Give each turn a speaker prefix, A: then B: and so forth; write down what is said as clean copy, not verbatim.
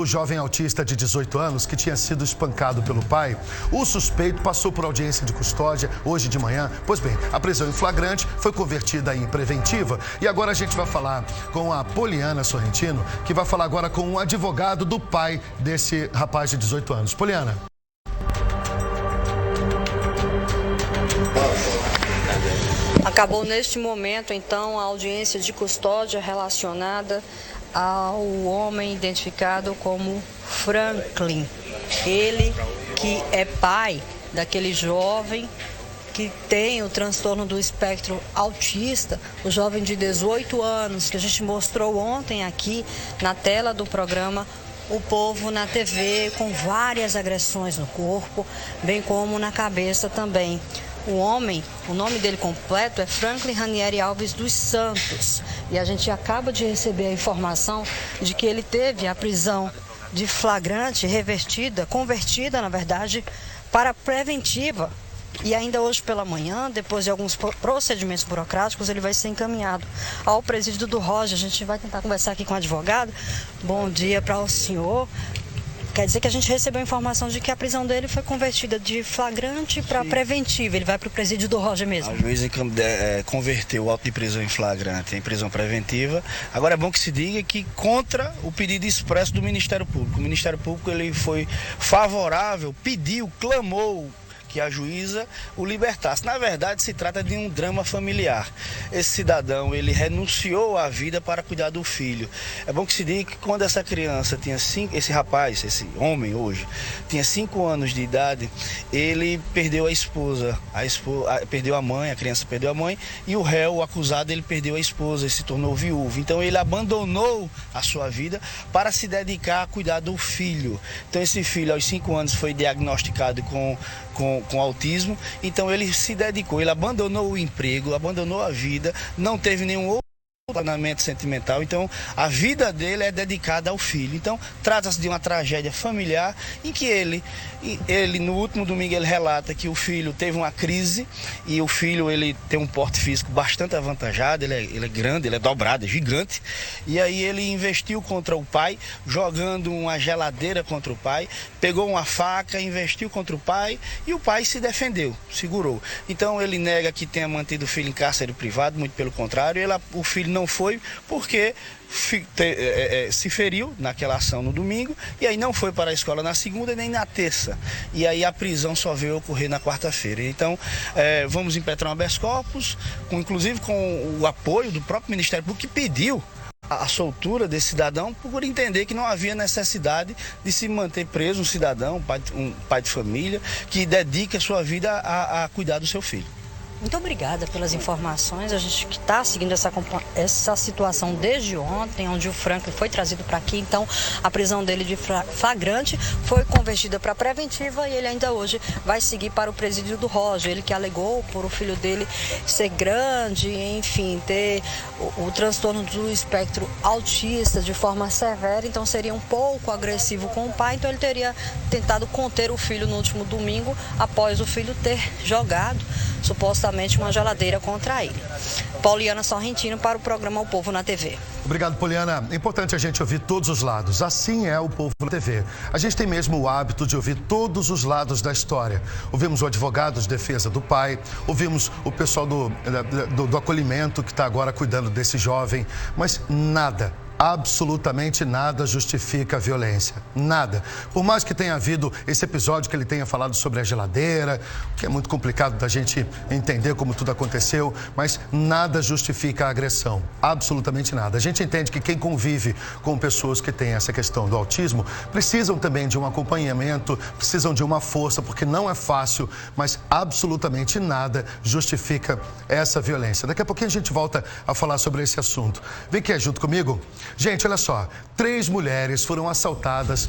A: O jovem autista de 18 anos que tinha sido espancado pelo pai, o suspeito passou por audiência de custódia hoje de manhã. Pois bem, a prisão em flagrante foi convertida em preventiva. E agora a gente vai falar com a Poliana Sorrentino, que vai falar agora com o advogado do pai desse rapaz de 18 anos. Poliana.
B: Acabou neste momento, então, a audiência de custódia relacionada ao homem identificado como Franklin. Ele que é pai daquele jovem que tem o transtorno do espectro autista, o jovem de 18 anos, que a gente mostrou ontem aqui na tela do programa O Povo na TV, com várias agressões no corpo, bem como na cabeça também. O homem, o nome dele completo é Franklin Ranieri Alves dos Santos. E a gente acaba de receber a informação de que ele teve a prisão de flagrante convertida, na verdade, para preventiva. E ainda hoje pela manhã, depois de alguns procedimentos burocráticos, ele vai ser encaminhado ao presídio do Roger. A gente vai tentar conversar aqui com o advogado. Bom dia para o senhor. Quer dizer que a gente recebeu a informação de que a prisão dele foi convertida de flagrante para preventiva. Ele vai para o presídio do Roger mesmo.
C: A juíza converteu o auto de prisão em flagrante em prisão preventiva. Agora é bom que se diga que contra o pedido expresso do Ministério Público. O Ministério Público ele foi favorável, pediu, clamou que a juíza o libertasse. Na verdade, se trata de um drama familiar. Esse cidadão, ele renunciou à vida para cuidar do filho. É bom que se diga que quando essa criança tinha esse homem hoje, tinha 5 anos de idade, ele perdeu a esposa, perdeu a mãe, a criança perdeu a mãe, e o réu, o acusado, ele perdeu a esposa e se tornou viúvo. Então ele abandonou a sua vida para se dedicar a cuidar do filho. Então esse filho, aos 5 anos, foi diagnosticado com autismo, então ele se dedicou, ele abandonou o emprego, abandonou a vida, não teve nenhum outro relacionamento sentimental, então a vida dele é dedicada ao filho. Então trata-se de uma tragédia familiar em que ele no último domingo ele relata que o filho teve uma crise e o filho ele tem um porte físico bastante avantajado, ele é grande, ele é dobrado, é gigante, e aí ele investiu contra o pai, jogando uma geladeira contra o pai, pegou uma faca, investiu contra o pai e o pai se defendeu, segurou. Então ele nega que tenha mantido o filho em cárcere privado, muito pelo contrário, o filho não foi porque se feriu naquela ação no domingo e aí não foi para a escola na segunda nem na terça. E aí a prisão só veio ocorrer na quarta-feira. Então vamos impetrar um habeas corpus, inclusive com o apoio do próprio Ministério Público, que pediu a soltura desse cidadão por entender que não havia necessidade de se manter preso um cidadão, um pai de família, que dedica a sua vida a cuidar do seu filho.
B: Muito obrigada pelas informações. A gente que está seguindo essa situação desde ontem, onde o Franklin foi trazido para aqui. Então, a prisão dele de flagrante foi convertida para preventiva e ele ainda hoje vai seguir para o presídio do Roger. Ele que alegou por o filho dele ser grande, enfim, ter o transtorno do espectro autista de forma severa. Então, seria um pouco agressivo com o pai. Então, ele teria tentado conter o filho no último domingo, após o filho ter jogado supostamente uma geladeira contra ele. Poliana Sorrentino para o programa O Povo na TV.
A: Obrigado, Poliana. É importante a gente ouvir todos os lados. Assim é o Povo na TV. A gente tem mesmo o hábito de ouvir todos os lados da história. Ouvimos o advogado de defesa do pai, ouvimos o pessoal do acolhimento que está agora cuidando desse jovem, mas nada, absolutamente nada justifica a violência. Nada. Por mais que tenha havido esse episódio que ele tenha falado sobre a geladeira, que é muito complicado da gente entender como tudo aconteceu, mas nada justifica a agressão. Absolutamente nada. A gente entende que quem convive com pessoas que têm essa questão do autismo precisam também de um acompanhamento, precisam de uma força, porque não é fácil, mas absolutamente nada justifica essa violência. Daqui a pouquinho a gente volta a falar sobre esse assunto. Vem aqui junto comigo. Gente, olha só, 3 mulheres foram assaltadas